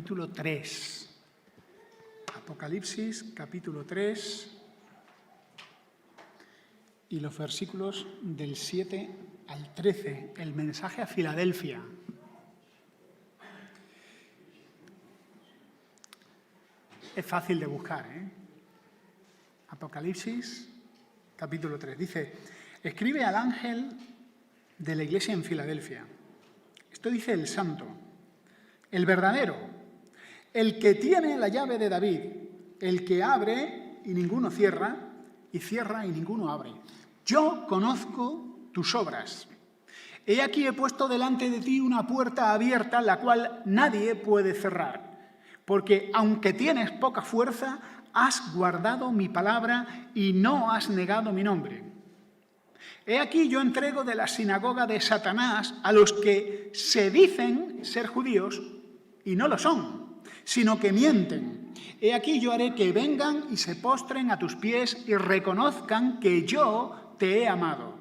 capítulo 3. Apocalipsis, capítulo 3, y los versículos del 7 al 13, el mensaje a Filadelfia. Es fácil de buscar, ¿eh? Apocalipsis, capítulo 3. Dice, escribe al ángel de la iglesia en Filadelfia. Esto dice el santo, el verdadero, el que tiene la llave de David, el que abre y ninguno cierra, y cierra y ninguno abre. Yo conozco tus obras. He aquí he puesto delante de ti una puerta abierta, la cual nadie puede cerrar. Porque aunque tienes poca fuerza, has guardado mi palabra y no has negado mi nombre. He aquí yo entrego de la sinagoga de Satanás a los que se dicen ser judíos y no lo son, sino que mienten. He aquí yo haré que vengan y se postren a tus pies y reconozcan que yo te he amado.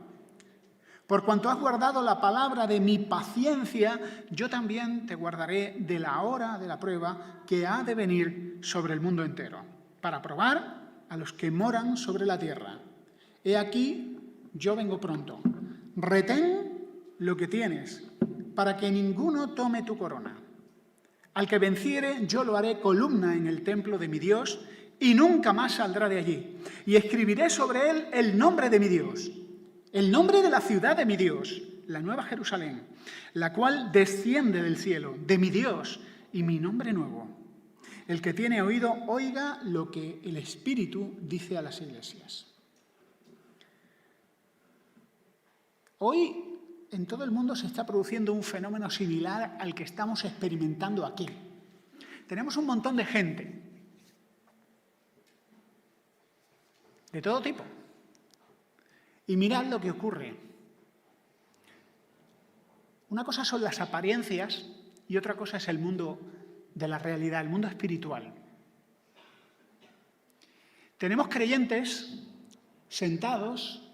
Por cuanto has guardado la palabra de mi paciencia, yo también te guardaré de la hora de la prueba que ha de venir sobre el mundo entero, para probar a los que moran sobre la tierra. He aquí, yo vengo pronto. Retén lo que tienes, para que ninguno tome tu corona. Al que venciere, yo lo haré columna en el templo de mi Dios, y nunca más saldrá de allí. Y escribiré sobre él el nombre de mi Dios, el nombre de la ciudad de mi Dios, la Nueva Jerusalén, la cual desciende del cielo, de mi Dios, y mi nombre nuevo. El que tiene oído, oiga lo que el Espíritu dice a las iglesias. Hoy en todo el mundo se está produciendo un fenómeno similar al que estamos experimentando aquí. Tenemos un montón de gente, de todo tipo. Y mirad lo que ocurre. Una cosa son las apariencias y otra cosa es el mundo de la realidad, el mundo espiritual. Tenemos creyentes sentados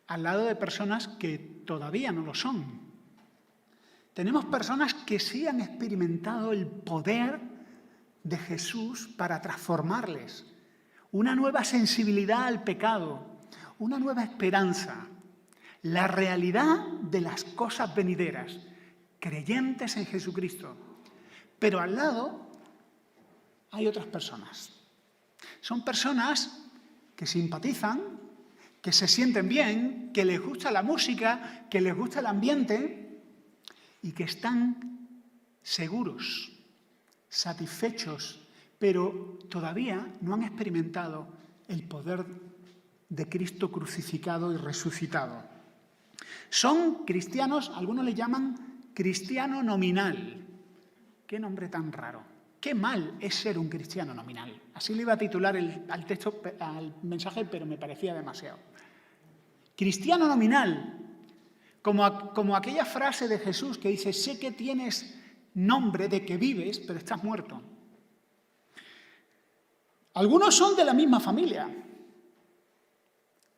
al lado de personas que todavía no lo son. Tenemos personas que sí han experimentado el poder de Jesús para transformarles, una nueva sensibilidad al pecado, una nueva esperanza, la realidad de las cosas venideras, creyentes en Jesucristo. Pero al lado hay otras personas. Son personas que simpatizan, que se sienten bien, que les gusta la música, que les gusta el ambiente y que están seguros, satisfechos, pero todavía no han experimentado el poder de Cristo crucificado y resucitado. Son cristianos, algunos le llaman cristiano nominal. Qué nombre tan raro. Qué mal es ser un cristiano nominal. Así le iba a titular al mensaje, pero me parecía demasiado. Cristiano nominal, como aquella frase de Jesús que dice, sé que tienes nombre de que vives, pero estás muerto. Algunos son de la misma familia.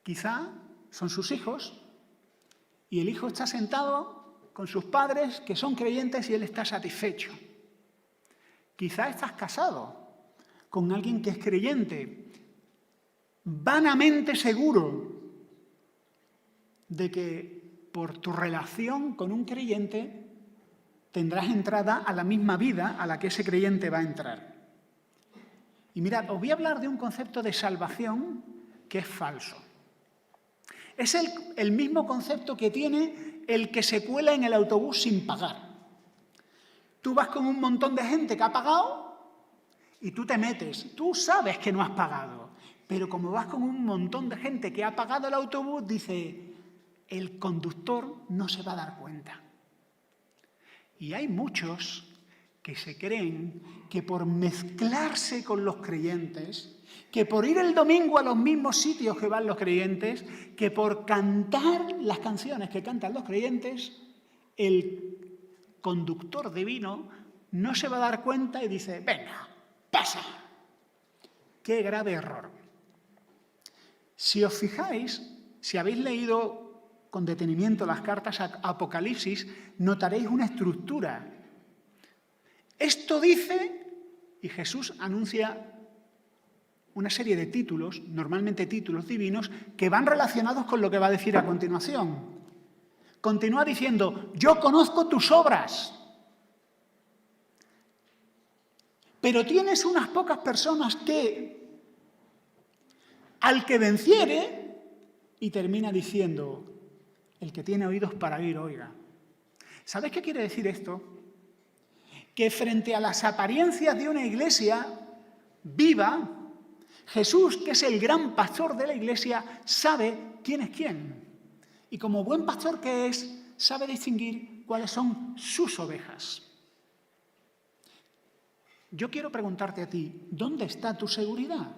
Quizá son sus hijos y el hijo está sentado con sus padres que son creyentes y él está satisfecho. Quizá estás casado con alguien que es creyente, vanamente seguro de que por tu relación con un creyente tendrás entrada a la misma vida a la que ese creyente va a entrar. Y mirad, os voy a hablar de un concepto de salvación que es falso. Es el mismo concepto que tiene el que se cuela en el autobús sin pagar. Tú vas con un montón de gente que ha pagado y tú te metes. Tú sabes que no has pagado, pero como vas con un montón de gente que ha pagado el autobús, dice, el conductor no se va a dar cuenta. Y hay muchos que se creen que por mezclarse con los creyentes, que por ir el domingo a los mismos sitios que van los creyentes, que por cantar las canciones que cantan los creyentes, el conductor divino no se va a dar cuenta y dice, venga, pasa. Qué grave error. Si os fijáis, si habéis leído con detenimiento las cartas a Apocalipsis, notaréis una estructura. Esto dice, y Jesús anuncia una serie de títulos, normalmente títulos divinos, que van relacionados con lo que va a decir a continuación. Continúa diciendo, yo conozco tus obras, pero tienes unas pocas personas que, al que venciere, y termina diciendo, el que tiene oídos para oír, oiga. ¿Sabes qué quiere decir esto? Que frente a las apariencias de una iglesia viva, Jesús, que es el gran pastor de la iglesia, sabe quién es quién. Y como buen pastor que es, sabe distinguir cuáles son sus ovejas. Yo quiero preguntarte a ti, ¿dónde está tu seguridad?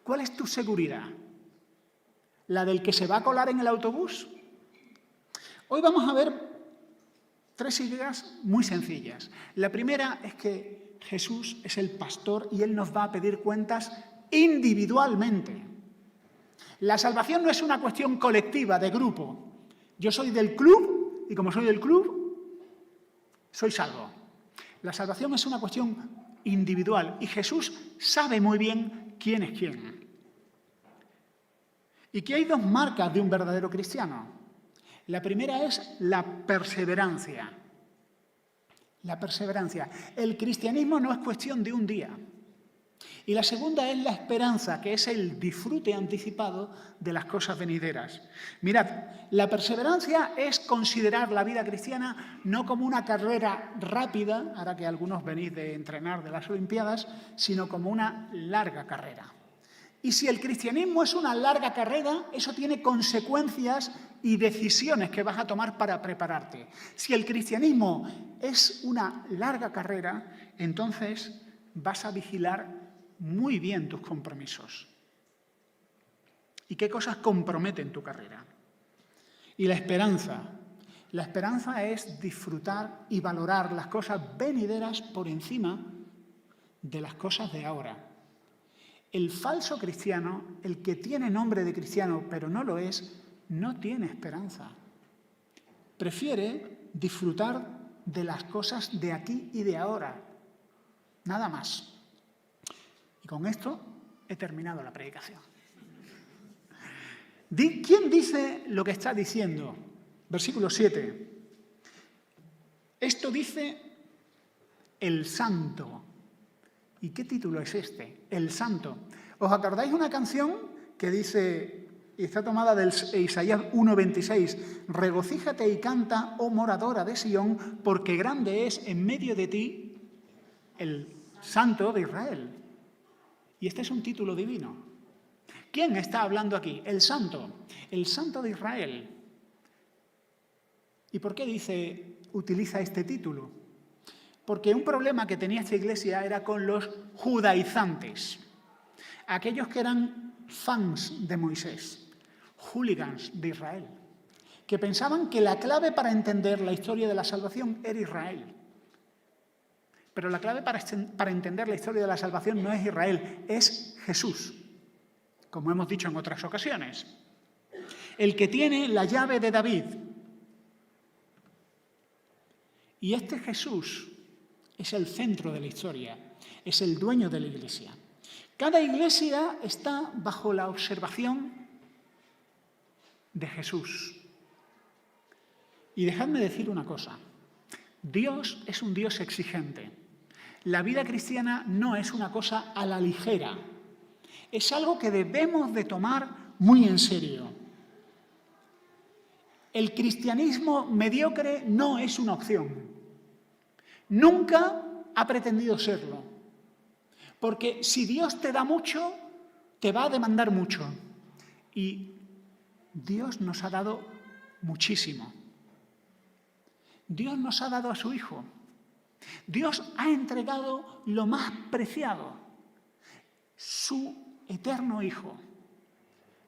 ¿Cuál es tu seguridad? ¿La del que se va a colar en el autobús? Hoy vamos a ver 3 ideas muy sencillas. La primera es que Jesús es el pastor y Él nos va a pedir cuentas individualmente. La salvación no es una cuestión colectiva, de grupo. Yo soy del club y como soy del club, soy salvo. La salvación es una cuestión individual y Jesús sabe muy bien quién es quién. Y que hay 2 marcas de un verdadero cristiano. La primera es la perseverancia. La perseverancia. El cristianismo no es cuestión de un día. Y la segunda es la esperanza, que es el disfrute anticipado de las cosas venideras. Mirad, la perseverancia es considerar la vida cristiana no como una carrera rápida, ahora que algunos venís de entrenar de las Olimpiadas, sino como una larga carrera. Y si el cristianismo es una larga carrera, eso tiene consecuencias y decisiones que vas a tomar para prepararte. Si el cristianismo es una larga carrera, entonces vas a vigilar muy bien tus compromisos. ¿Y qué cosas comprometen tu carrera? Y la esperanza. La esperanza es disfrutar y valorar las cosas venideras por encima de las cosas de ahora. El falso cristiano, el que tiene nombre de cristiano pero no lo es, no tiene esperanza. Prefiere disfrutar de las cosas de aquí y de ahora. Nada más. Y con esto he terminado la predicación. ¿Quién dice lo que está diciendo? Versículo 7. Esto dice el Santo. ¿Y qué título es este? El Santo. ¿Os acordáis una canción que dice, y está tomada del Isaías 1:26, regocíjate y canta, oh moradora de Sión, porque grande es en medio de ti el Santo de Israel? Y este es un título divino. ¿Quién está hablando aquí? El Santo de Israel. ¿Y por qué utiliza este título? Porque un problema que tenía esta iglesia era con los judaizantes, aquellos que eran fans de Moisés, hooligans de Israel, que pensaban que la clave para entender la historia de la salvación era Israel. Pero la clave para entender la historia de la salvación no es Israel, es Jesús, como hemos dicho en otras ocasiones. El que tiene la llave de David. Y este Jesús es el centro de la historia, es el dueño de la iglesia. Cada iglesia está bajo la observación de Jesús. Y dejadme decir una cosa, Dios es un Dios exigente. La vida cristiana no es una cosa a la ligera, es algo que debemos de tomar muy en serio. El cristianismo mediocre no es una opción. Nunca ha pretendido serlo. Porque si Dios te da mucho, te va a demandar mucho. Y Dios nos ha dado muchísimo. Dios nos ha dado a su Hijo. Dios ha entregado lo más preciado, su eterno Hijo,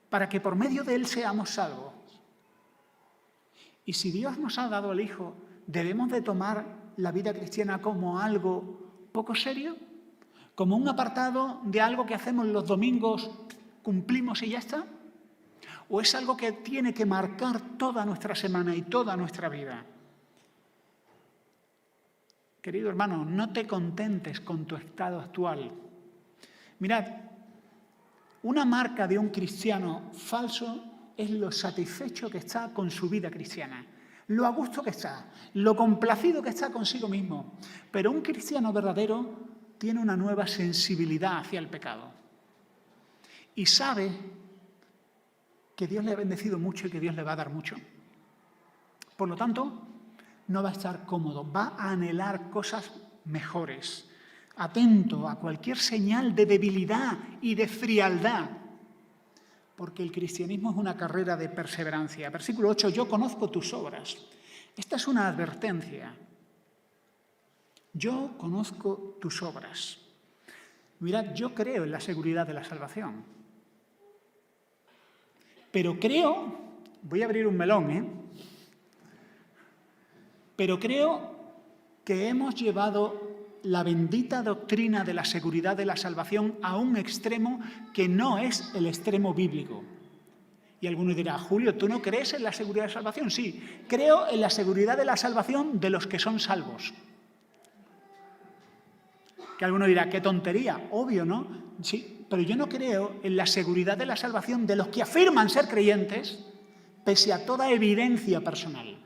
para que por medio de Él seamos salvos. Y si Dios nos ha dado al Hijo, ¿debemos de tomar la vida cristiana como algo poco serio? ¿Como un apartado de algo que hacemos los domingos, cumplimos y ya está? ¿O es algo que tiene que marcar toda nuestra semana y toda nuestra vida? Querido hermano, no te contentes con tu estado actual. Mirad, una marca de un cristiano falso es lo satisfecho que está con su vida cristiana, lo a gusto que está, lo complacido que está consigo mismo. Pero un cristiano verdadero tiene una nueva sensibilidad hacia el pecado y sabe que Dios le ha bendecido mucho y que Dios le va a dar mucho. Por lo tanto, no va a estar cómodo, va a anhelar cosas mejores, atento a cualquier señal de debilidad y de frialdad, porque el cristianismo es una carrera de perseverancia. Versículo 8, yo conozco tus obras. Esta es una advertencia. Yo conozco tus obras. Mirad, yo creo en la seguridad de la salvación. Pero creo, voy a abrir un melón, pero creo que hemos llevado la bendita doctrina de la seguridad de la salvación a un extremo que no es el extremo bíblico. Y alguno dirá, Julio, ¿tú no crees en la seguridad de la salvación? Sí, creo en la seguridad de la salvación de los que son salvos. Que alguno dirá, qué tontería, obvio, ¿no? Sí, pero yo no creo en la seguridad de la salvación de los que afirman ser creyentes, pese a toda evidencia personal.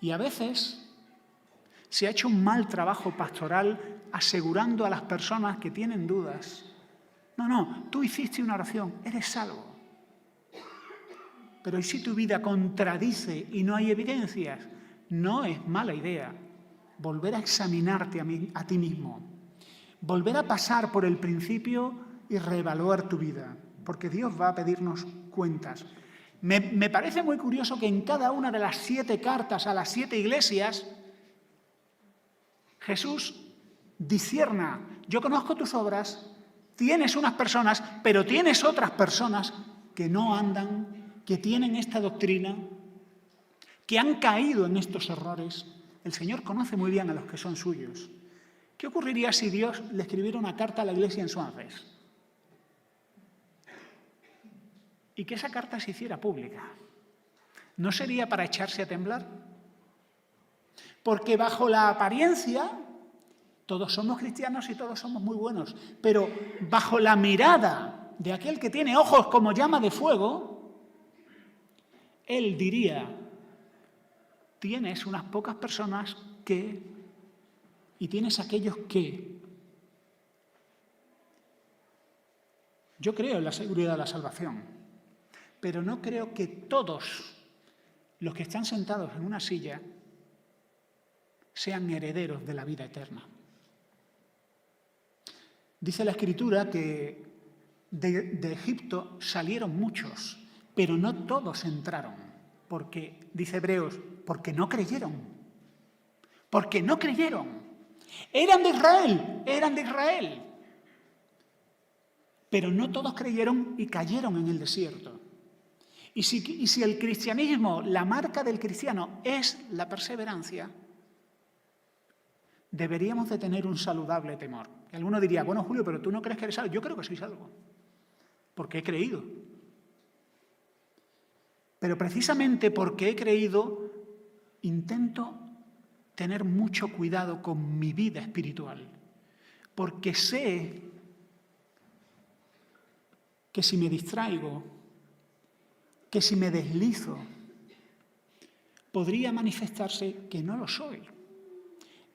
Y a veces se ha hecho un mal trabajo pastoral asegurando a las personas que tienen dudas. No, tú hiciste una oración, eres salvo. Pero ¿y si tu vida contradice y no hay evidencias? No es mala idea volver a examinarte a ti mismo, volver a pasar por el principio y reevaluar tu vida, porque Dios va a pedirnos cuentas. Me parece muy curioso que en cada una de las 7 cartas a las 7 iglesias, Jesús discierna, yo conozco tus obras, tienes unas personas, pero tienes otras personas que no andan, que tienen esta doctrina, que han caído en estos errores. El Señor conoce muy bien a los que son suyos. ¿Qué ocurriría si Dios le escribiera una carta a la iglesia en Swansea? Y que esa carta se hiciera pública. ¿No sería para echarse a temblar? Porque bajo la apariencia, todos somos cristianos y todos somos muy buenos, pero bajo la mirada de aquel que tiene ojos como llama de fuego, él diría, tienes unas pocas personas que, y tienes aquellos que. Yo creo en la seguridad de la salvación, pero no creo que todos los que están sentados en una silla sean herederos de la vida eterna. Dice la Escritura que de Egipto salieron muchos, pero no todos entraron, porque, dice Hebreos, porque no creyeron. Porque no creyeron. Eran de Israel. Pero no todos creyeron y cayeron en el desierto. Y si el cristianismo, la marca del cristiano es la perseverancia, deberíamos de tener un saludable temor. Y alguno diría, bueno, Julio, pero tú no crees que eres salvo. Yo creo que soy salvo, porque he creído. Pero precisamente porque he creído, intento tener mucho cuidado con mi vida espiritual, porque sé que si me distraigo, que si me deslizo, podría manifestarse que no lo soy.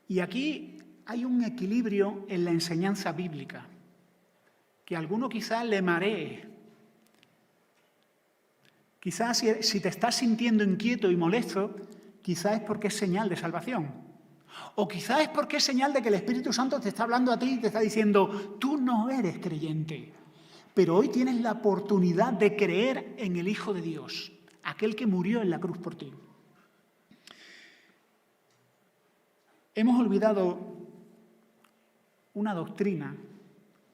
Y aquí hay un equilibrio en la enseñanza bíblica, que a alguno quizás le maree. Quizás si te estás sintiendo inquieto y molesto, quizás es porque es señal de salvación. O quizás es porque es señal de que el Espíritu Santo te está hablando a ti y te está diciendo, tú no eres creyente, pero hoy tienes la oportunidad de creer en el Hijo de Dios, aquel que murió en la cruz por ti. Hemos olvidado una doctrina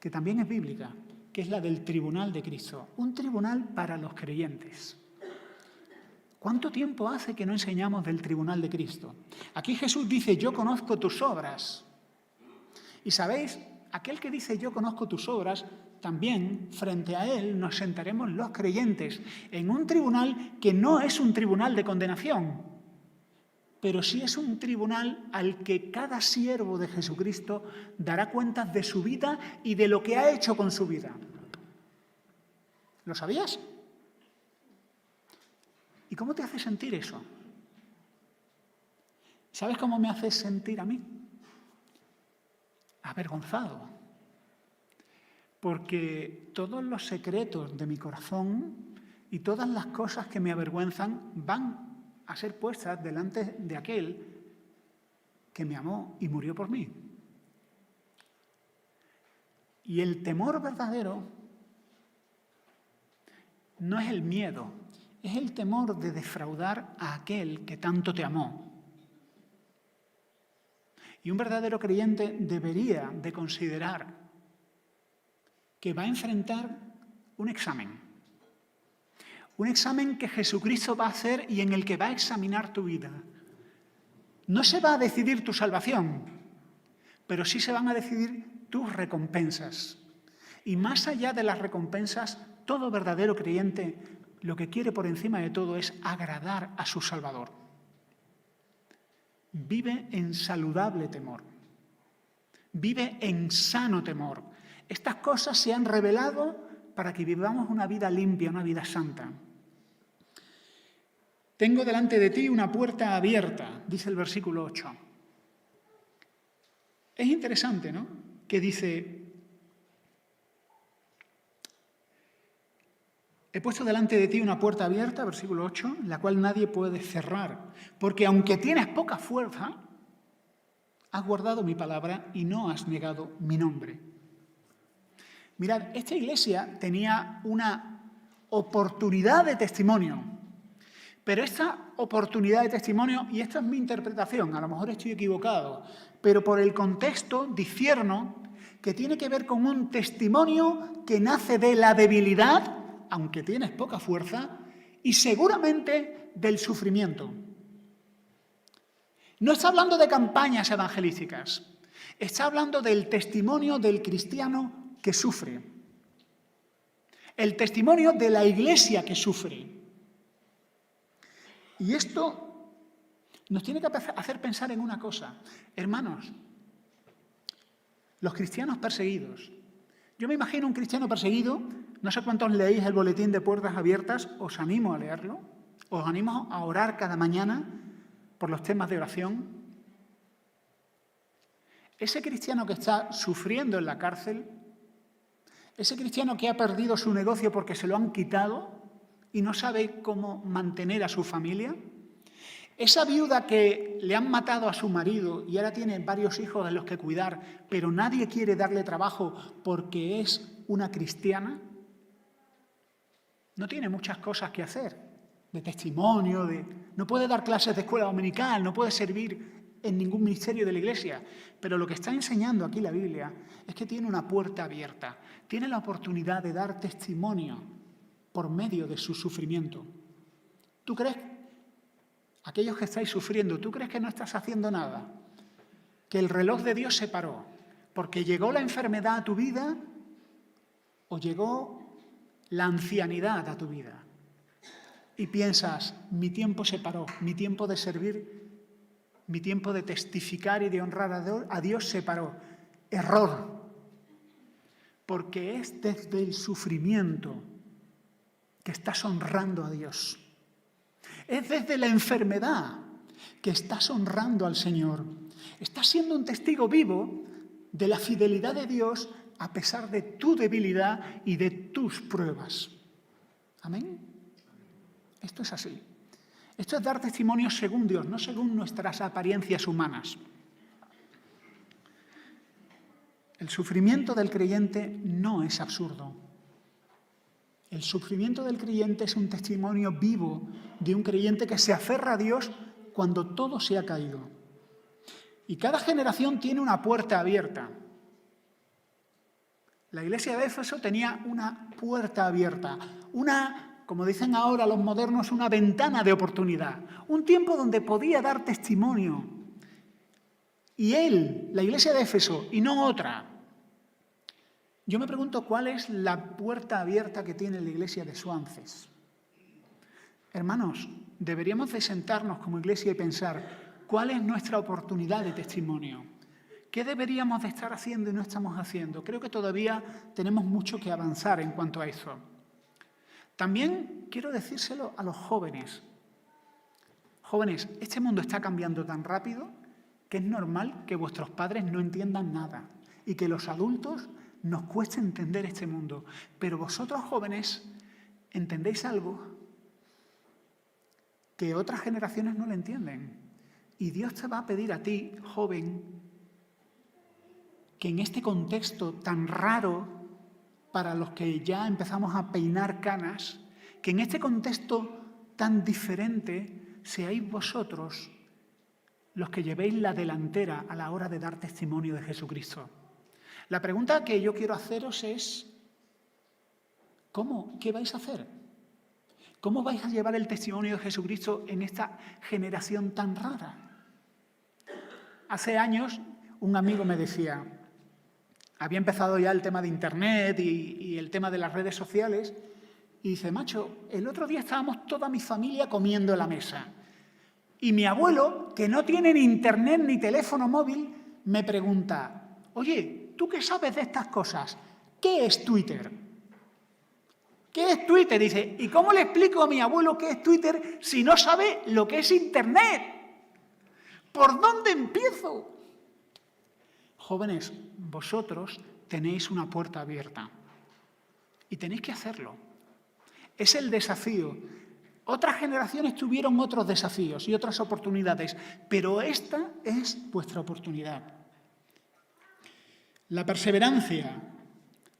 que también es bíblica, que es la del tribunal de Cristo, un tribunal para los creyentes. ¿Cuánto tiempo hace que no enseñamos del tribunal de Cristo? Aquí Jesús dice, yo conozco tus obras. Y sabéis, aquel que dice, yo conozco tus obras, también frente a él nos sentaremos los creyentes en un tribunal que no es un tribunal de condenación, pero sí es un tribunal al que cada siervo de Jesucristo dará cuentas de su vida y de lo que ha hecho con su vida. ¿Lo sabías? ¿Y cómo te hace sentir eso? ¿Sabes cómo me hace sentir a mí? Avergonzado. Porque todos los secretos de mi corazón y todas las cosas que me avergüenzan van a ser puestas delante de aquel que me amó y murió por mí. Y el temor verdadero no es el miedo, es el temor de defraudar a aquel que tanto te amó. Y un verdadero creyente debería de considerar que va a enfrentar un examen que Jesucristo va a hacer y en el que va a examinar tu vida. No se va a decidir tu salvación, pero sí se van a decidir tus recompensas. Y más allá de las recompensas, todo verdadero creyente lo que quiere por encima de todo es agradar a su Salvador. Vive en saludable temor. Vive en sano temor. Estas cosas se han revelado para que vivamos una vida limpia, una vida santa. Tengo delante de ti una puerta abierta, dice el versículo 8. Es interesante, ¿no? Que dice, he puesto delante de ti una puerta abierta, versículo 8, la cual nadie puede cerrar, porque aunque tienes poca fuerza, has guardado mi palabra y no has negado mi nombre. Mirad, esta iglesia tenía una oportunidad de testimonio, pero esta oportunidad de testimonio, y esta es mi interpretación, a lo mejor estoy equivocado, pero por el contexto discierno que tiene que ver con un testimonio que nace de la debilidad, aunque tienes poca fuerza, y seguramente del sufrimiento. No está hablando de campañas evangelísticas, está hablando del testimonio del cristiano que sufre, el testimonio de la iglesia que sufre. Y esto nos tiene que hacer pensar en una cosa. Hermanos, los cristianos perseguidos. Yo me imagino un cristiano perseguido, no sé cuántos leéis el boletín de Puertas Abiertas, os animo a leerlo, os animo a orar cada mañana por los temas de oración. Ese cristiano que está sufriendo en la cárcel, ese cristiano que ha perdido su negocio porque se lo han quitado y no sabe cómo mantener a su familia, esa viuda que le han matado a su marido y ahora tiene varios hijos de los que cuidar, pero nadie quiere darle trabajo porque es una cristiana, no tiene muchas cosas que hacer, de testimonio, no puede dar clases de escuela dominical, no puede servir en ningún ministerio de la iglesia, pero lo que está enseñando aquí la Biblia es que tiene una puerta abierta, tiene la oportunidad de dar testimonio por medio de su sufrimiento. ¿Tú crees, aquellos que estáis sufriendo, tú crees que no estás haciendo nada? Que el reloj de Dios se paró porque llegó la enfermedad a tu vida o llegó la ancianidad a tu vida. Y piensas, mi tiempo se paró, mi tiempo de servir, mi tiempo de testificar y de honrar a Dios se paró. Error. Porque es desde el sufrimiento que estás honrando a Dios. Es desde la enfermedad que estás honrando al Señor. Estás siendo un testigo vivo de la fidelidad de Dios a pesar de tu debilidad y de tus pruebas. ¿Amén? Esto es así. Esto es dar testimonio según Dios, no según nuestras apariencias humanas. El sufrimiento del creyente no es absurdo. El sufrimiento del creyente es un testimonio vivo de un creyente que se aferra a Dios cuando todo se ha caído. Y cada generación tiene una puerta abierta. La iglesia de Éfeso tenía una puerta abierta, como dicen ahora los modernos, una ventana de oportunidad, un tiempo donde podía dar testimonio. Y la iglesia de Éfeso, y no otra. Yo me pregunto cuál es la puerta abierta que tiene la iglesia de Swances. Hermanos, deberíamos de sentarnos como iglesia y pensar, ¿Cuál es nuestra oportunidad de testimonio? ¿Qué deberíamos de estar haciendo y no estamos haciendo? Creo que todavía tenemos mucho que avanzar en cuanto a eso. También quiero decírselo a los jóvenes. Jóvenes, este mundo está cambiando tan rápido que es normal que vuestros padres no entiendan nada y que los adultos nos cueste entender este mundo. Pero vosotros, jóvenes, entendéis algo que otras generaciones no lo entienden. Y Dios te va a pedir a ti, joven, que en este contexto tan raro para los que ya empezamos a peinar canas, que en este contexto tan diferente seáis vosotros los que llevéis la delantera a la hora de dar testimonio de Jesucristo. La pregunta que yo quiero haceros es, ¿cómo? ¿Qué vais a hacer? ¿Cómo vais a llevar el testimonio de Jesucristo en esta generación tan rara? Hace años un amigo me decía, había empezado ya el tema de Internet y el tema de las redes sociales, y dice, macho, el otro día estábamos toda mi familia comiendo en la mesa. Y mi abuelo, que no tiene ni Internet ni teléfono móvil, me pregunta, oye, ¿tú qué sabes de estas cosas? ¿Qué es Twitter? ¿Qué es Twitter? Dice, ¿y cómo le explico a mi abuelo qué es Twitter si no sabe lo que es Internet? ¿Por dónde empiezo? Jóvenes, vosotros tenéis una puerta abierta y tenéis que hacerlo. Es el desafío. Otras generaciones tuvieron otros desafíos y otras oportunidades, pero esta es vuestra oportunidad. La perseverancia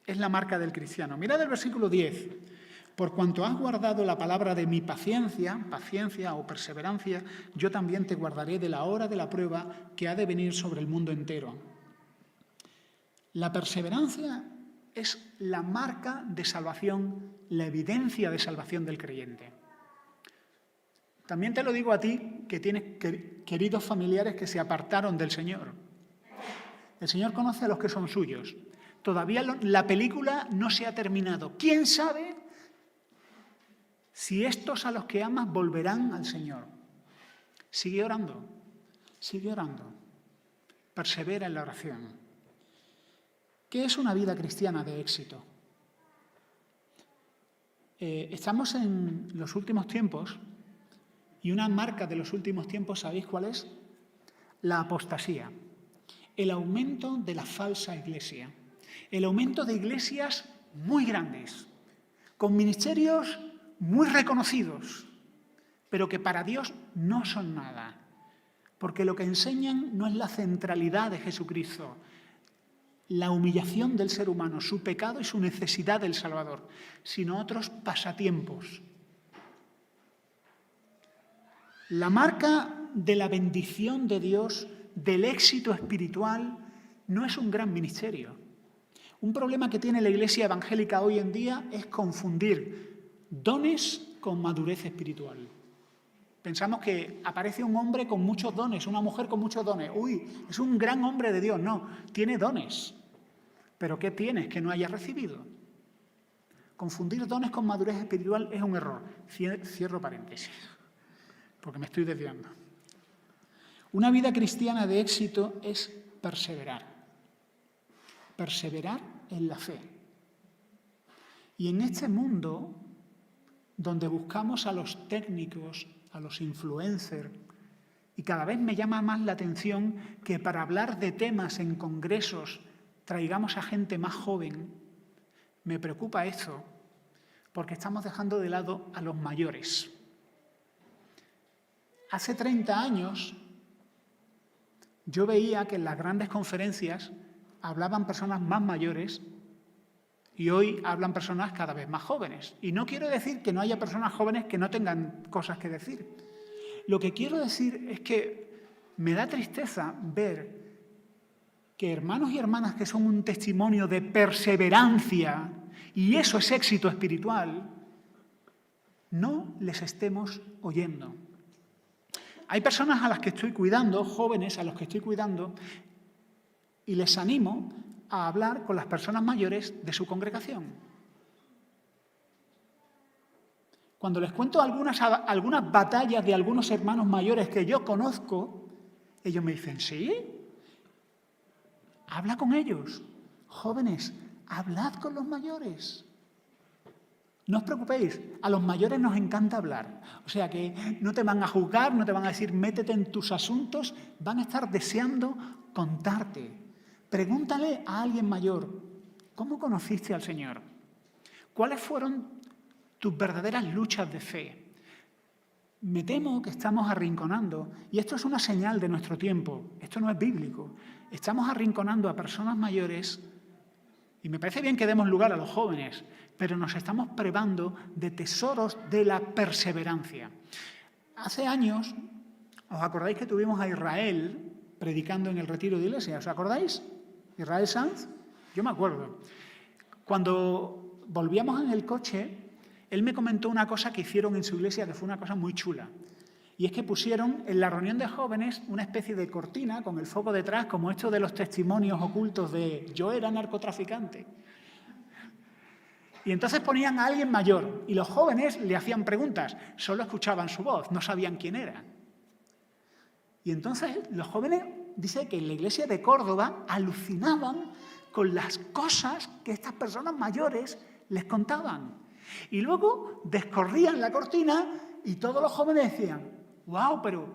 es la marca del cristiano. Mirad el versículo 10. Por cuanto has guardado la palabra de mi paciencia o perseverancia, yo también te guardaré de la hora de la prueba que ha de venir sobre el mundo entero. La perseverancia es la marca de salvación, la evidencia de salvación del creyente. También te lo digo a ti, que tienes queridos familiares que se apartaron del Señor. El Señor conoce a los que son suyos. Todavía la película no se ha terminado. ¿Quién sabe si estos a los que amas volverán al Señor? Sigue orando, sigue orando. Persevera en la oración. ¿Qué es una vida cristiana de éxito? Estamos en los últimos tiempos y una marca de los últimos tiempos, ¿sabéis cuál es? La apostasía, el aumento de la falsa iglesia, el aumento de iglesias muy grandes, con ministerios muy reconocidos, pero que para Dios no son nada, porque lo que enseñan no es la centralidad de Jesucristo, la humillación del ser humano, su pecado y su necesidad del Salvador, sino otros pasatiempos. La marca de la bendición de Dios, del éxito espiritual, no es un gran ministerio. Un problema que tiene la Iglesia evangélica hoy en día es confundir dones con madurez espiritual. Pensamos que aparece un hombre con muchos dones, una mujer con muchos dones. Uy, es un gran hombre de Dios. No, tiene dones. ¿Pero qué tienes que no hayas recibido? Confundir dones con madurez espiritual es un error. Cierro paréntesis, porque me estoy desviando. Una vida cristiana de éxito es perseverar. Perseverar en la fe. Y en este mundo, donde buscamos a los técnicos, a los influencers, y cada vez me llama más la atención que para hablar de temas en congresos traigamos a gente más joven, me preocupa eso, porque estamos dejando de lado a los mayores. Hace 30 años yo veía que en las grandes conferencias hablaban personas más mayores y hoy hablan personas cada vez más jóvenes. Y no quiero decir que no haya personas jóvenes que no tengan cosas que decir. Lo que quiero decir es que me da tristeza ver que hermanos y hermanas que son un testimonio de perseverancia, y eso es éxito espiritual, no les estemos oyendo. Hay personas a las que estoy cuidando, jóvenes a los que estoy cuidando, y les animo a hablar con las personas mayores de su congregación. Cuando les cuento algunas batallas de algunos hermanos mayores que yo conozco, Ellos me dicen, ¿sí? Habla con ellos. Jóvenes, hablad con los mayores. No os preocupéis, a los mayores nos encanta hablar. O sea que no te van a juzgar, no te van a decir métete en tus asuntos, van a estar deseando contarte. Pregúntale a alguien mayor, ¿cómo conociste al Señor? ¿Cuáles fueron tus verdaderas luchas de fe? Me temo que estamos arrinconando, y esto es una señal de nuestro tiempo, esto no es bíblico, estamos arrinconando a personas mayores, y me parece bien que demos lugar a los jóvenes, pero nos estamos privando de tesoros de la perseverancia. Hace años, ¿os acordáis que tuvimos a Israel predicando en el retiro de iglesia? ¿Os acordáis? Israel Sanz. Yo me acuerdo. Cuando volvíamos en el coche, él me comentó una cosa que hicieron en su iglesia que fue una cosa muy chula. Y es que pusieron en la reunión de jóvenes una especie de cortina con el foco detrás, como esto de los testimonios ocultos de yo era narcotraficante. Y entonces ponían a alguien mayor y los jóvenes le hacían preguntas, solo escuchaban su voz, no sabían quién era. Y entonces los jóvenes, dice que en la iglesia de Córdoba alucinaban con las cosas que estas personas mayores les contaban. Y luego descorrían la cortina y todos los jóvenes decían, ¡wow! Pero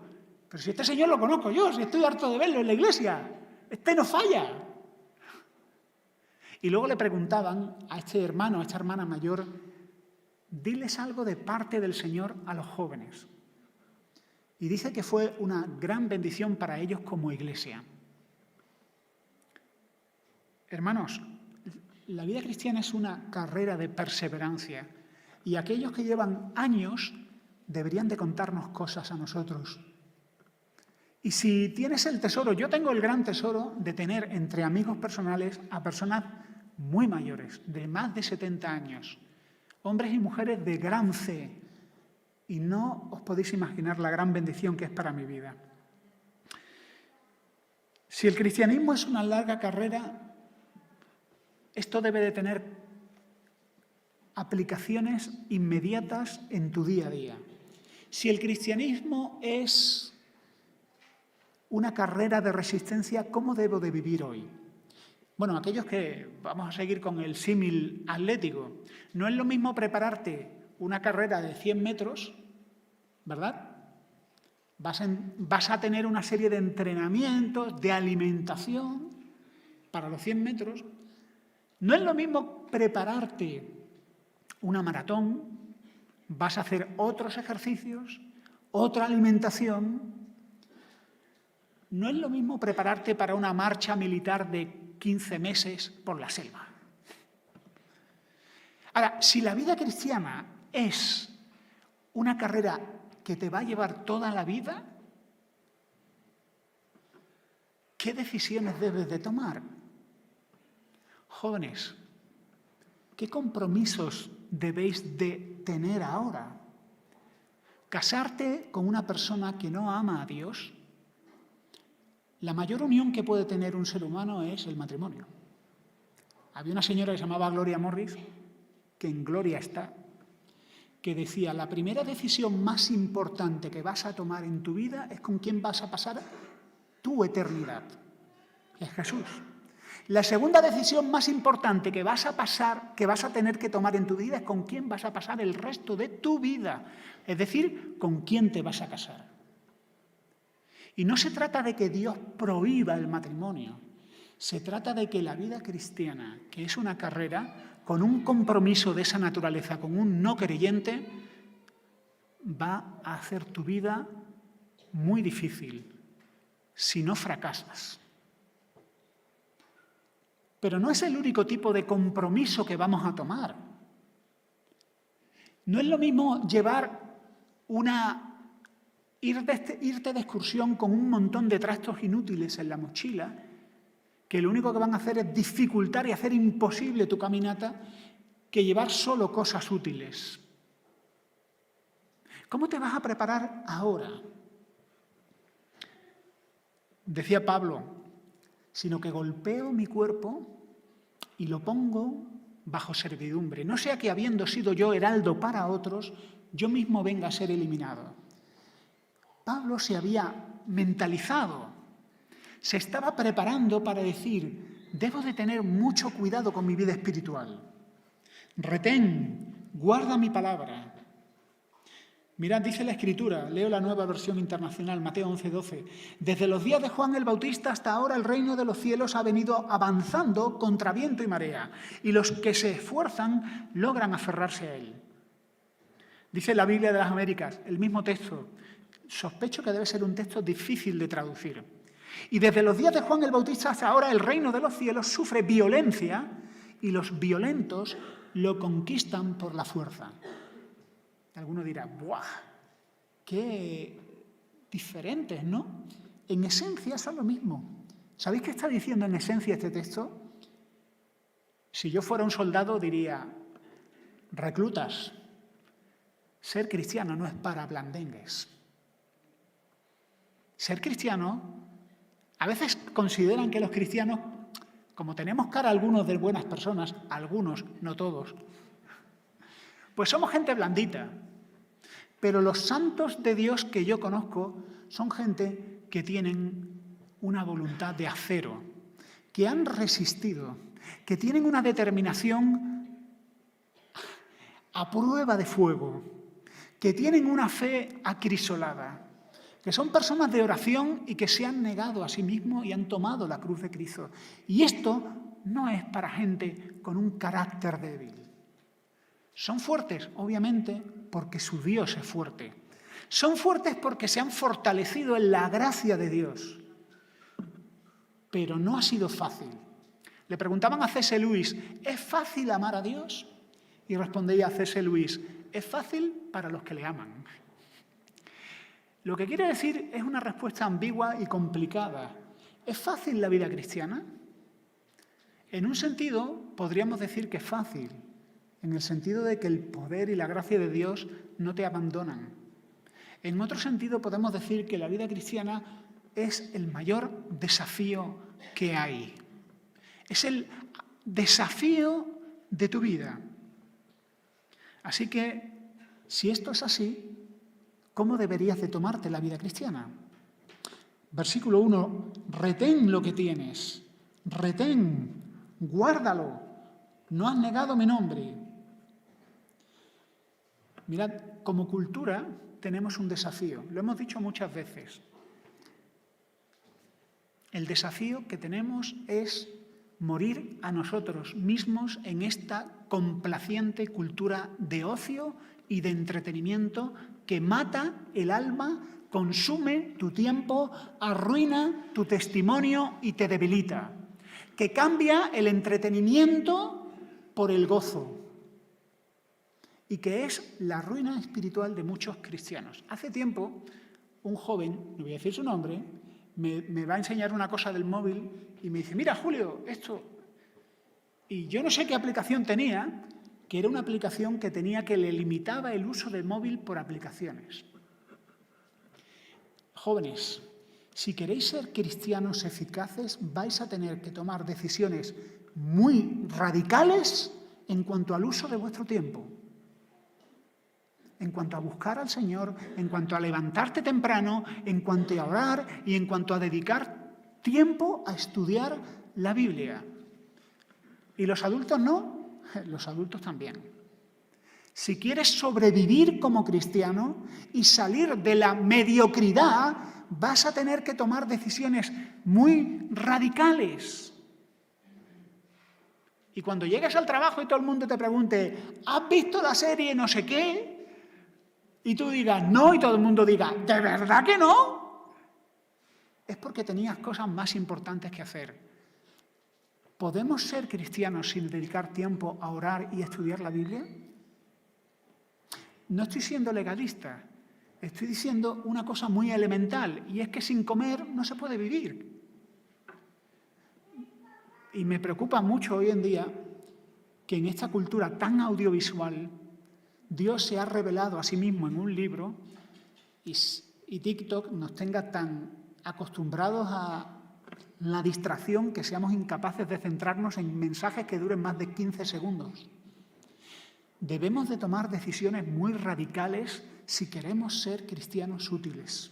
si este señor lo conozco yo, si estoy harto de verlo en la iglesia, este no falla. Y luego le preguntaban a este hermano, a esta hermana mayor, diles algo de parte del Señor a los jóvenes. Y dice que fue una gran bendición para ellos como iglesia. Hermanos, la vida cristiana es una carrera de perseverancia y aquellos que llevan años deberían de contarnos cosas a nosotros. Y si tienes el tesoro, yo tengo el gran tesoro de tener entre amigos personales a personas muy mayores, de más de 70 años, hombres y mujeres de gran fe, y no os podéis imaginar la gran bendición que es para mi vida. Si el cristianismo es una larga carrera, esto debe de tener aplicaciones inmediatas en tu día a día. Si el cristianismo es una carrera de resistencia, ¿cómo debo de vivir hoy? Bueno, aquellos que vamos a seguir con el símil atlético, no es lo mismo prepararte una carrera de 100 metros, ¿verdad? Vas a tener una serie de entrenamientos, de alimentación para los 100 metros. No es lo mismo prepararte una maratón, vas a hacer otros ejercicios, otra alimentación. No es lo mismo prepararte para una marcha militar de 15 meses por la selva. Ahora, si la vida cristiana es una carrera que te va a llevar toda la vida, ¿qué decisiones debes de tomar? Jóvenes, ¿qué compromisos debéis de tener ahora? ¿Casarte con una persona que no ama a Dios? La mayor unión que puede tener un ser humano es el matrimonio. Había una señora que se llamaba Gloria Morris, que en gloria está, que decía, la primera decisión más importante que vas a tomar en tu vida es con quién vas a pasar tu eternidad. Es Jesús. La segunda decisión más importante que vas a tener que tomar en tu vida es con quién vas a pasar el resto de tu vida. Es decir, con quién te vas a casar. Y no se trata de que Dios prohíba el matrimonio. Se trata de que la vida cristiana, que es una carrera, con un compromiso de esa naturaleza, con un no creyente, va a hacer tu vida muy difícil, si no fracasas. Pero no es el único tipo de compromiso que vamos a tomar. No es lo mismo irte de excursión con un montón de trastos inútiles en la mochila, que lo único que van a hacer es dificultar y hacer imposible tu caminata, que llevar solo cosas útiles. ¿Cómo te vas a preparar ahora? Decía Pablo, sino que golpeo mi cuerpo y lo pongo bajo servidumbre, no sea que habiendo sido yo heraldo para otros, yo mismo venga a ser eliminado. Pablo se había mentalizado se estaba preparando para decir: debo de tener mucho cuidado con mi vida espiritual. Retén, guarda mi palabra. Mirad, dice la Escritura, leo la Nueva Versión Internacional, Mateo 11:12. Desde los días de Juan el Bautista hasta ahora el reino de los cielos ha venido avanzando contra viento y marea, y los que se esfuerzan logran aferrarse a él. Dice la Biblia de las Américas, el mismo texto. Sospecho que debe ser un texto difícil de traducir. Y desde los días de Juan el Bautista hasta ahora el reino de los cielos sufre violencia y los violentos lo conquistan por la fuerza. Alguno dirá: ¡buah! ¡Qué diferentes!, ¿no? En esencia son lo mismo. ¿Sabéis qué está diciendo en esencia este texto? Si yo fuera un soldado diría: reclutas, ser cristiano no es para blandengues. Ser cristiano, a veces consideran que los cristianos, como tenemos cara algunos de buenas personas, algunos, no todos, pues somos gente blandita. Pero los santos de Dios que yo conozco son gente que tienen una voluntad de acero, que han resistido, que tienen una determinación a prueba de fuego, que tienen una fe acrisolada, que son personas de oración y que se han negado a sí mismos y han tomado la cruz de Cristo. Y esto no es para gente con un carácter débil. Son fuertes, obviamente, porque su Dios es fuerte. Son fuertes porque se han fortalecido en la gracia de Dios. Pero no ha sido fácil. Le preguntaban a C.S. Lewis: ¿es fácil amar a Dios? Y respondía a C.S. Lewis: es fácil para los que le aman. Lo que quiere decir es una respuesta ambigua y complicada. ¿Es fácil la vida cristiana? En un sentido, podríamos decir que es fácil, en el sentido de que el poder y la gracia de Dios no te abandonan. En otro sentido, podemos decir que la vida cristiana es el mayor desafío que hay. Es el desafío de tu vida. Así que, si esto es así, ¿cómo deberías de tomarte la vida cristiana? Versículo 1, retén lo que tienes, retén, guárdalo, no has negado mi nombre. Mirad, como cultura tenemos un desafío, lo hemos dicho muchas veces. El desafío que tenemos es morir a nosotros mismos en esta complaciente cultura de ocio y de entretenimiento que mata el alma, consume tu tiempo, arruina tu testimonio y te debilita. Que cambia el entretenimiento por el gozo. Y que es la ruina espiritual de muchos cristianos. Hace tiempo, un joven, no voy a decir su nombre, me va a enseñar una cosa del móvil y me dice: mira, Julio, esto. Y yo no sé qué aplicación tenía, que era una aplicación que le limitaba el uso del móvil por aplicaciones. Jóvenes, si queréis ser cristianos eficaces, vais a tener que tomar decisiones muy radicales en cuanto al uso de vuestro tiempo. En cuanto a buscar al Señor, en cuanto a levantarte temprano, en cuanto a orar y en cuanto a dedicar tiempo a estudiar la Biblia. ¿Y los adultos no? Los adultos también. Si quieres sobrevivir como cristiano y salir de la mediocridad, vas a tener que tomar decisiones muy radicales. Y cuando llegues al trabajo y todo el mundo te pregunte: ¿has visto la serie no sé qué? Y tú digas no, y todo el mundo diga: ¿de verdad que no? Es porque tenías cosas más importantes que hacer. ¿Podemos ser cristianos sin dedicar tiempo a orar y a estudiar la Biblia? No estoy siendo legalista, estoy diciendo una cosa muy elemental, y es que sin comer no se puede vivir. Y me preocupa mucho hoy en día que en esta cultura tan audiovisual Dios se ha revelado a sí mismo en un libro y TikTok nos tenga tan acostumbrados a la distracción que seamos incapaces de centrarnos en mensajes que duren más de 15 segundos. Debemos de tomar decisiones muy radicales si queremos ser cristianos útiles.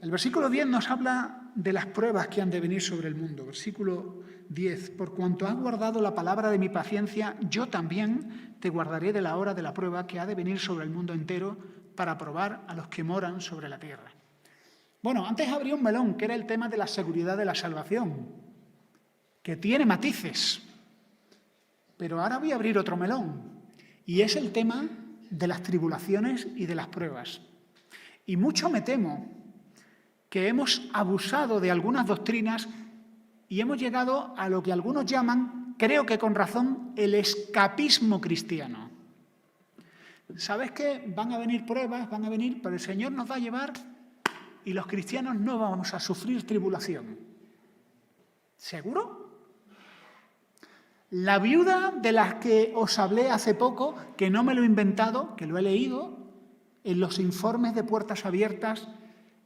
El versículo 10 nos habla de las pruebas que han de venir sobre el mundo. Versículo 10. Por cuanto has guardado la palabra de mi paciencia, yo también te guardaré de la hora de la prueba que ha de venir sobre el mundo entero para probar a los que moran sobre la tierra. Bueno, antes abrí un melón, que era el tema de la seguridad de la salvación, que tiene matices. Pero ahora voy a abrir otro melón, y es el tema de las tribulaciones y de las pruebas. Y mucho me temo que hemos abusado de algunas doctrinas y hemos llegado a lo que algunos llaman, creo que con razón, el escapismo cristiano. ¿Sabes qué? Van a venir pruebas, van a venir, pero el Señor nos va a llevar y los cristianos no vamos a sufrir tribulación. ¿Seguro? La viuda de las que os hablé hace poco, que no me lo he inventado, que lo he leído en los informes de Puertas Abiertas,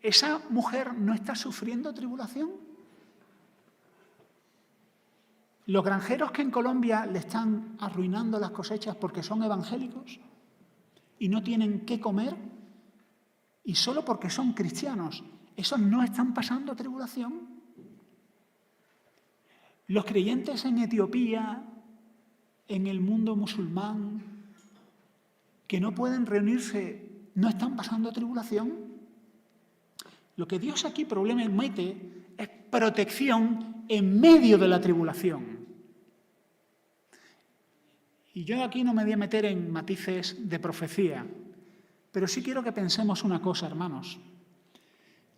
¿esa mujer no está sufriendo tribulación? ¿Los granjeros que en Colombia le están arruinando las cosechas porque son evangélicos y no tienen qué comer y solo porque son cristianos, esos no están pasando tribulación? Los creyentes en Etiopía, en el mundo musulmán, que no pueden reunirse, ¿no están pasando tribulación? Lo que Dios aquí mete es protección en medio de la tribulación. Y yo aquí no me voy a meter en matices de profecía, pero sí quiero que pensemos una cosa, hermanos.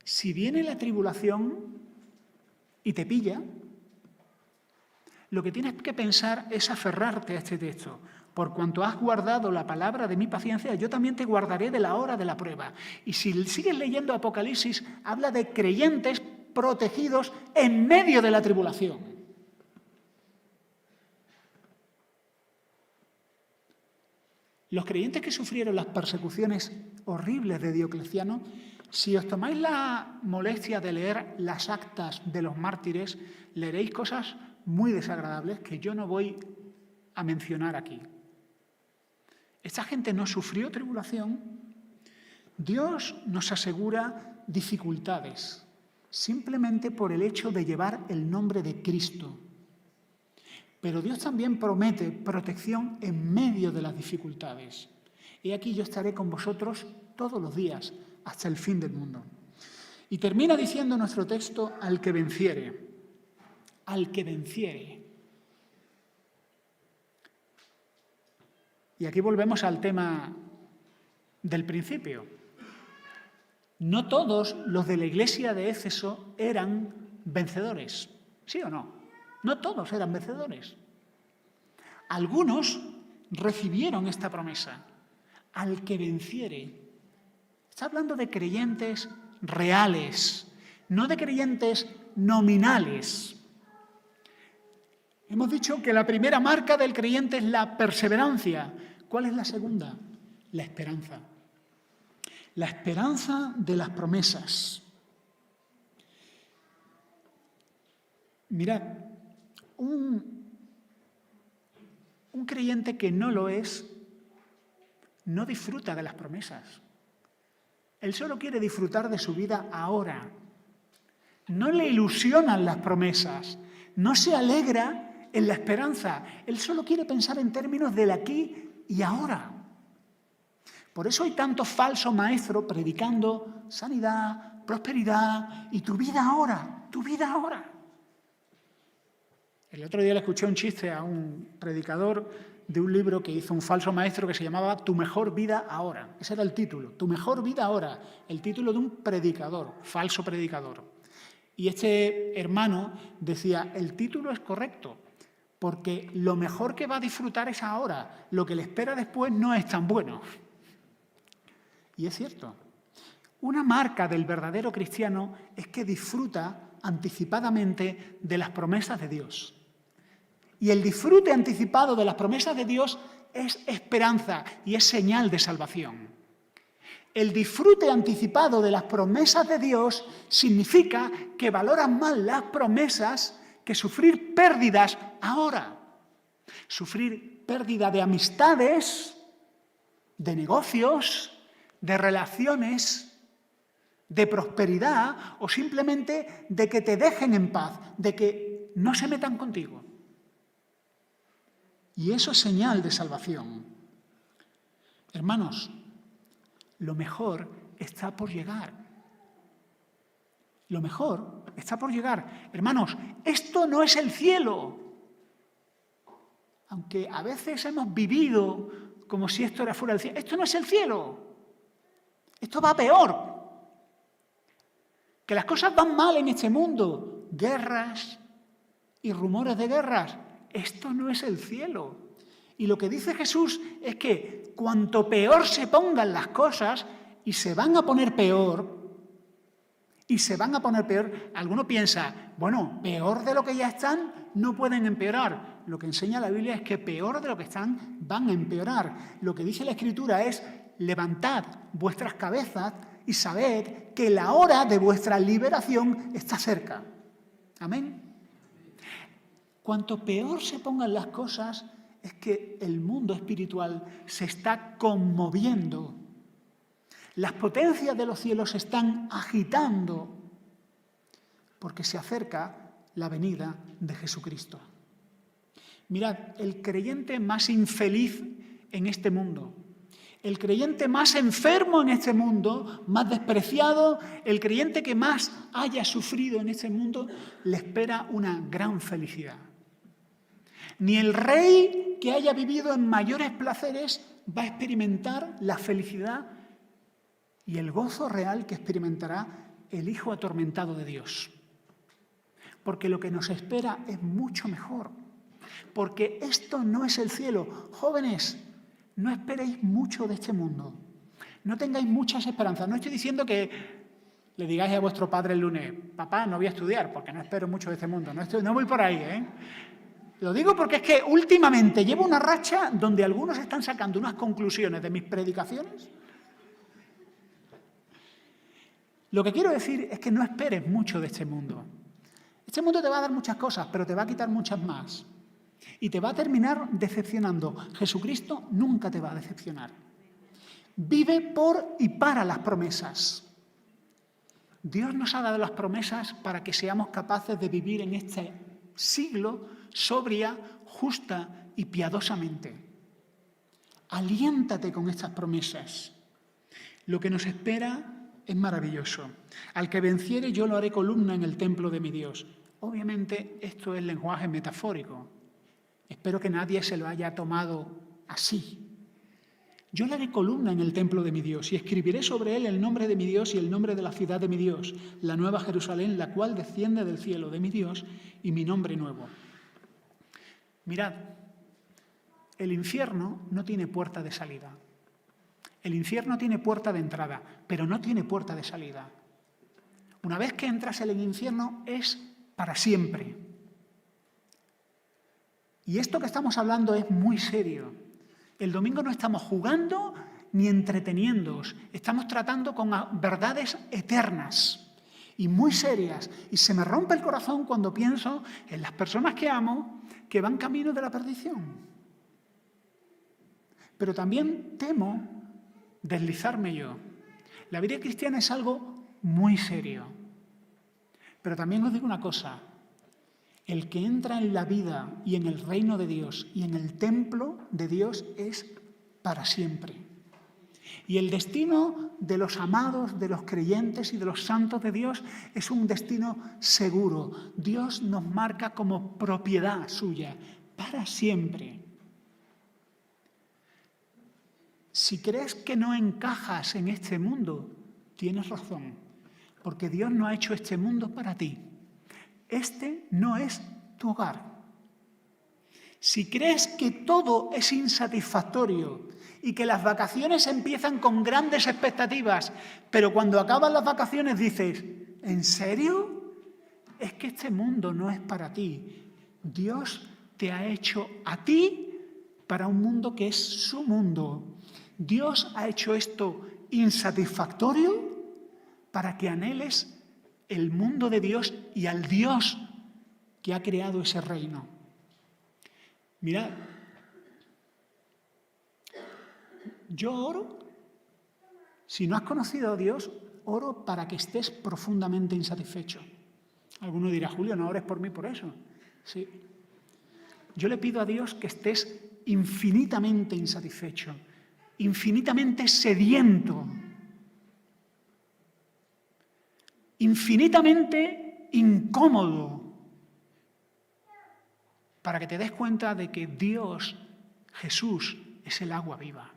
Si viene la tribulación y te pilla, lo que tienes que pensar es aferrarte a este texto. Por cuanto has guardado la palabra de mi paciencia, yo también te guardaré de la hora de la prueba. Y si sigues leyendo Apocalipsis, habla de creyentes protegidos en medio de la tribulación. Los creyentes que sufrieron las persecuciones horribles de Diocleciano, si os tomáis la molestia de leer las actas de los mártires, leeréis cosas muy desagradables que yo no voy a mencionar aquí. Esta gente no sufrió tribulación. Dios nos asegura dificultades simplemente por el hecho de llevar el nombre de Cristo. Pero Dios también promete protección en medio de las dificultades. Y aquí yo estaré con vosotros todos los días hasta el fin del mundo. Y termina diciendo nuestro texto, al que venciere. Al que venciere. Y aquí volvemos al tema del principio. No todos los de la iglesia de Éfeso eran vencedores, ¿sí o no? No todos eran vencedores. Algunos recibieron esta promesa, al que venciere. Está hablando de creyentes reales, no de creyentes nominales. Hemos dicho que la primera marca del creyente es la perseverancia. ¿Cuál es la segunda? La esperanza. La esperanza de las promesas. Mirad, un creyente que no lo es, no disfruta de las promesas. Él solo quiere disfrutar de su vida ahora. No le ilusionan las promesas. No se alegra en la esperanza. Él solo quiere pensar en términos del aquí y ahora. Por eso hay tantos falsos maestros predicando sanidad, prosperidad y tu vida ahora, tu vida ahora. El otro día le escuché un chiste a un predicador de un libro que hizo un falso maestro que se llamaba Tu mejor vida ahora. Ese era el título, Tu mejor vida ahora. El título de un predicador, falso predicador. Y este hermano decía, el título es correcto, porque lo mejor que va a disfrutar es ahora. Lo que le espera después no es tan bueno. Y es cierto. Una marca del verdadero cristiano es que disfruta anticipadamente de las promesas de Dios. Y el disfrute anticipado de las promesas de Dios es esperanza y es señal de salvación. El disfrute anticipado de las promesas de Dios significa que valoras más las promesas que sufrir pérdidas ahora. Sufrir pérdida de amistades, de negocios, de relaciones, de prosperidad o simplemente de que te dejen en paz, de que no se metan contigo. Y eso es señal de salvación. Hermanos, lo mejor está por llegar. Lo mejor está por llegar. Hermanos, esto no es el cielo. Aunque a veces hemos vivido como si esto era fuera del cielo. Esto no es el cielo. Esto va peor. Que las cosas van mal en este mundo. Guerras y rumores de guerras. Esto no es el cielo. Y lo que dice Jesús es que cuanto peor se pongan las cosas, y se van a poner peor, alguno piensa, bueno, peor de lo que ya están, no pueden empeorar. Lo que enseña la Biblia es que peor de lo que están, van a empeorar. Lo que dice la Escritura es, levantad vuestras cabezas y sabed que la hora de vuestra liberación está cerca. Amén. Cuanto peor se pongan las cosas, es que el mundo espiritual se está conmoviendo. Las potencias de los cielos se están agitando porque se acerca la venida de Jesucristo. Mirad, el creyente más infeliz en este mundo, el creyente más enfermo en este mundo, más despreciado, el creyente que más haya sufrido en este mundo, le espera una gran felicidad. Ni el rey que haya vivido en mayores placeres va a experimentar la felicidad y el gozo real que experimentará el hijo atormentado de Dios. Porque lo que nos espera es mucho mejor. Porque esto no es el cielo. Jóvenes, no esperéis mucho de este mundo. No tengáis muchas esperanzas. No estoy diciendo que le digáis a vuestro padre el lunes, papá, no voy a estudiar porque no espero mucho de este mundo. No voy por ahí, ¿eh? Lo digo porque es que últimamente llevo una racha donde algunos están sacando unas conclusiones de mis predicaciones. Lo que quiero decir es que no esperes mucho de este mundo. Este mundo te va a dar muchas cosas, pero te va a quitar muchas más. Y te va a terminar decepcionando. Jesucristo nunca te va a decepcionar. Vive por y para las promesas. Dios nos ha dado las promesas para que seamos capaces de vivir en este siglo sobria, justa y piadosamente. Aliéntate con estas promesas. Lo que nos espera es maravilloso. Al que venciere yo lo haré columna en el templo de mi Dios. Obviamente esto es lenguaje metafórico. Espero que nadie se lo haya tomado así. Yo le haré columna en el templo de mi Dios y escribiré sobre él el nombre de mi Dios y el nombre de la ciudad de mi Dios, la nueva Jerusalén, la cual desciende del cielo de mi Dios y mi nombre nuevo. Mirad, el infierno no tiene puerta de salida. El infierno tiene puerta de entrada, pero no tiene puerta de salida. Una vez que entras en el infierno es para siempre. Y esto que estamos hablando es muy serio. El domingo no estamos jugando ni entreteniéndoos, estamos tratando con verdades eternas y muy serias. Y se me rompe el corazón cuando pienso en las personas que amo que van camino de la perdición. Pero también temo deslizarme yo. La vida cristiana es algo muy serio. Pero también os digo una cosa. El que entra en la vida y en el reino de Dios y en el templo de Dios es para siempre. Y el destino de los amados, de los creyentes y de los santos de Dios es un destino seguro. Dios nos marca como propiedad suya, para siempre. Si crees que no encajas en este mundo, tienes razón, porque Dios no ha hecho este mundo para ti. Este no es tu hogar. Si crees que todo es insatisfactorio y que las vacaciones empiezan con grandes expectativas, pero cuando acaban las vacaciones dices, ¿en serio? Es que este mundo no es para ti. Dios te ha hecho a ti para un mundo que es su mundo. Dios ha hecho esto insatisfactorio para que anheles el mundo de Dios y al Dios que ha creado ese reino. Mirad, yo oro, si no has conocido a Dios, oro para que estés profundamente insatisfecho. Alguno dirá, Julio, no ores por mí por eso. Sí. Yo le pido a Dios que estés infinitamente insatisfecho, infinitamente sediento, infinitamente incómodo, para que te des cuenta de que Dios, Jesús, es el agua viva.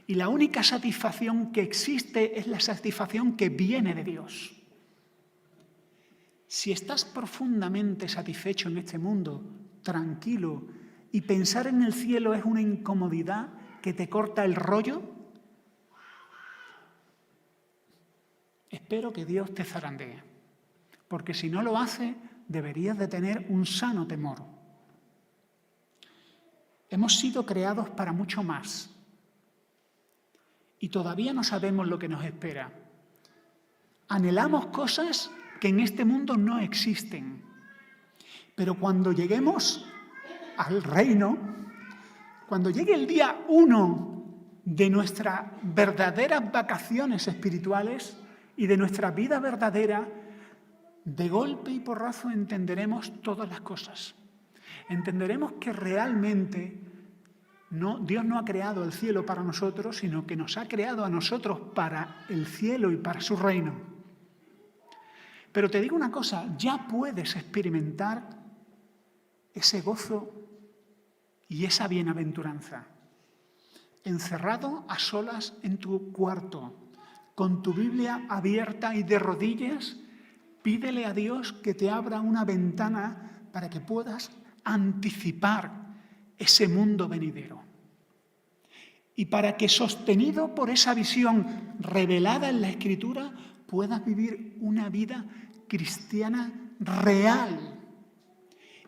Y la única satisfacción que existe es la satisfacción que viene de Dios. Si estás profundamente satisfecho en este mundo, tranquilo, y pensar en el cielo es una incomodidad que te corta el rollo, espero que Dios te zarandee, porque si no lo hace, deberías de tener un sano temor. Hemos sido creados para mucho más y todavía no sabemos lo que nos espera. Anhelamos cosas que en este mundo no existen, pero cuando lleguemos al reino, cuando llegue el día 1 de nuestras verdaderas vacaciones espirituales y de nuestra vida verdadera, de golpe y porrazo entenderemos todas las cosas. Entenderemos que realmente Dios no ha creado el cielo para nosotros, sino que nos ha creado a nosotros para el cielo y para su reino. Pero te digo una cosa, ya puedes experimentar ese gozo y esa bienaventuranza. Encerrado a solas en tu cuarto, con tu Biblia abierta y de rodillas, pídele a Dios que te abra una ventana para que puedas anticipar ese mundo venidero. Y para que, sostenido por esa visión revelada en la Escritura, puedas vivir una vida cristiana real.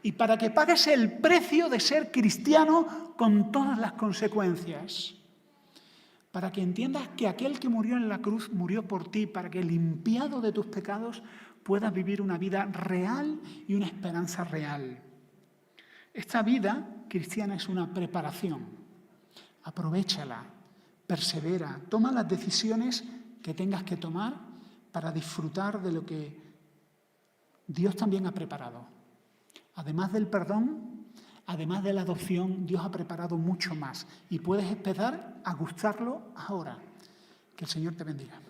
Y para que pagues el precio de ser cristiano con todas las consecuencias. Para que entiendas que aquel que murió en la cruz murió por ti, para que, limpiado de tus pecados, puedas vivir una vida real y una esperanza real. Esta vida cristiana es una preparación. Aprovéchala, persevera, toma las decisiones que tengas que tomar para disfrutar de lo que Dios también ha preparado. Además del perdón, además de la adopción, Dios ha preparado mucho más y puedes empezar a gustarlo ahora. Que el Señor te bendiga.